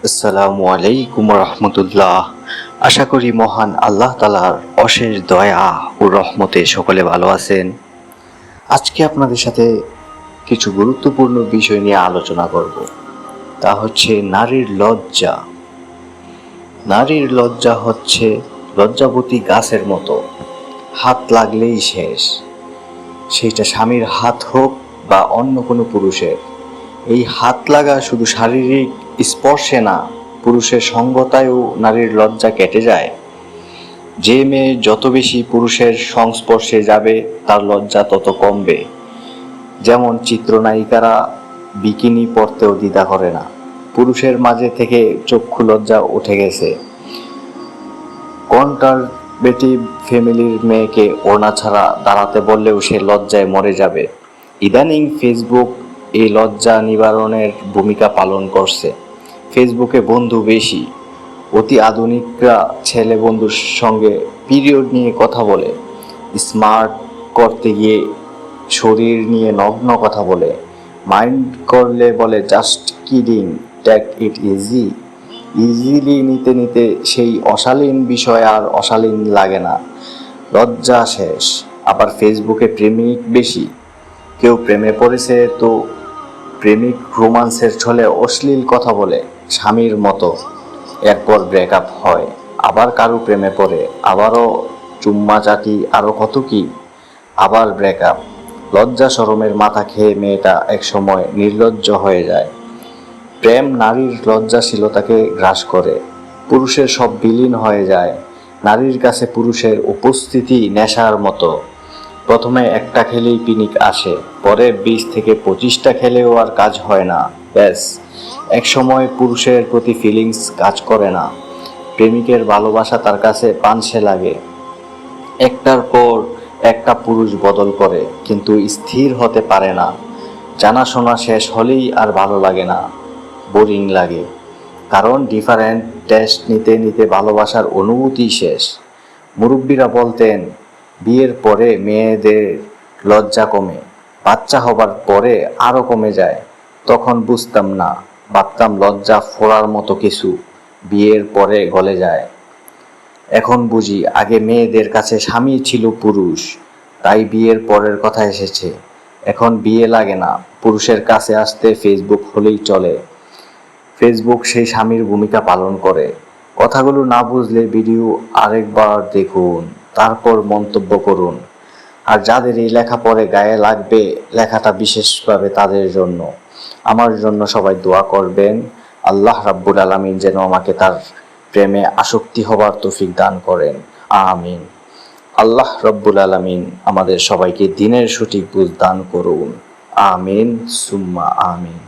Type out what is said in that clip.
আসসালামু আলাইকুম রহমতুল্লাহ। আশা করি মহান আল্লাহ তাআলার অশেষ দয়া ও রহমতে সকলে ভালো আছেন। আজকে আপনাদের সাথে কিছু গুরুত্বপূর্ণ বিষয় নিয়ে আলোচনা করব। তা হচ্ছে নারীর লজ্জা। নারীর লজ্জা হচ্ছে লজ্জাবতী গাছের মতো, হাত লাগলেই শেষ। সেটা স্বামীর হাত হোক বা অন্য কোনো পুরুষের। এই হাত লাগা শুধু শারীরিক স্পর্শে না, পুরুষের সঙ্গতায়ও নারীর লজ্জা কেটে যায়। যে মেয়ে যত বেশি পুরুষের সংস্পর্শে যাবে তার লজ্জা তত কমবে। যেমন চিত্রনায়িকারা বিকিনি পরতেও দ্বিধা করে না, পুরুষের মাঝে থেকে চক্ষু লজ্জা উঠে গেছে। কনজারভেটিভ ফ্যামিলির মেয়েকে ওড়না ছাড়া দাঁড়াতে বললেও সে লজ্জায় মরে যাবে। ইদানিং ফেসবুক এই লজ্জা নিবারণের ভূমিকা পালন করছে। ফেসবুকে বন্ধু বেশি, অতি আধুনিকরা ছেলে বন্ধুর সঙ্গে পিরিয়ড নিয়ে কথা বলে, স্মার্ট করতে গিয়ে শরীর নিয়ে নগ্ন কথা বলে, মাইন্ড করলে বলে just kidding, take it easy. Easily নিতে নিতে সেই অশালীন বিষয় আর অশালীন লাগে না, লজ্জা শেষ। আবার ফেসবুকে প্রেমিক বেশি, কেউ প্রেমে পড়েছে তো প্রেমিক রোমান্সের ছলে অশ্লীল কথা বলে স্বামীর মতো, এরপর ব্রেকআপ হয়, আবার কারো প্রেমে পড়ে, আবারও চুম্মা চাটি, আরও কত কি, আবার ব্রেকআপ। লজ্জা শরমের মাথা খেয়ে মেয়েটা একসময় নির্লজ্জ হয়ে যায়। প্রেম নারীর লজ্জাশীলতাকে গ্রাস করে, পুরুষের সব বিলীন হয়ে যায়। নারীর কাছে পুরুষের উপস্থিতি নেশার মতো। প্রথমে একটা খেলেই পিনিক আসে, পরে 20 থেকে 25টা খেলেও আর কাজ হয় না। ব্যাস, এক সময় পুরুষের প্রতি ফিলিংস কাজ করে না। প্রেমিকের ভালোবাসা তার কাছে পানসে লাগে। একটার পর একটা পুরুষ বদল করে, কিন্তু স্থির হতে পারে না। জানাশোনা শেষ হলেই আর ভালো লাগে না, বোরিং লাগে। কারণ ডিফারেন্ট টেস্ট নিতে নিতে ভালোবাসার অনুভূতি শেষ। মুরব্বীরা বলতেন বিয়ের পরে মেয়েদের লজ্জা কমে, বাচ্চা হবার পরে আরও কমে যায়। তখন বুঝতাম না, ভাবতাম লজ্জা ফোড়ার মতো কিছু, বিয়ের পরে গলে যায়। এখন বুঝি আগে মেয়েদের কাছে স্বামী ছিল পুরুষ, তাই বিয়ের পরের কথা এসেছে। এখন বিয়ে লাগে না, পুরুষের কাছে আসতে ফেসবুক হলেই চলে। ফেসবুক সেই স্বামীর ভূমিকা পালন করে। কথাগুলো না বুঝলে ভিডিও আরেকবার দেখুন, তারপর মন্তব্য করুন। আর যাদের এই লেখা পড়ে গায়ে লাগবে, লেখাটা বিশেষভাবে তাদের জন্য। আমার জন্য সবাই দোয়া করবেন, আল্লাহ রাব্বুল আলামিন যেন আমাকে তার প্রেমে আসক্তি হবার তৌফিক দান করেন, আমিন। আল্লাহ রাব্বুল আলামিন আমাদের সবাইকে দ্বীনের সঠিক বুঝ দান করুন, আমিন সুম্মা আমিন।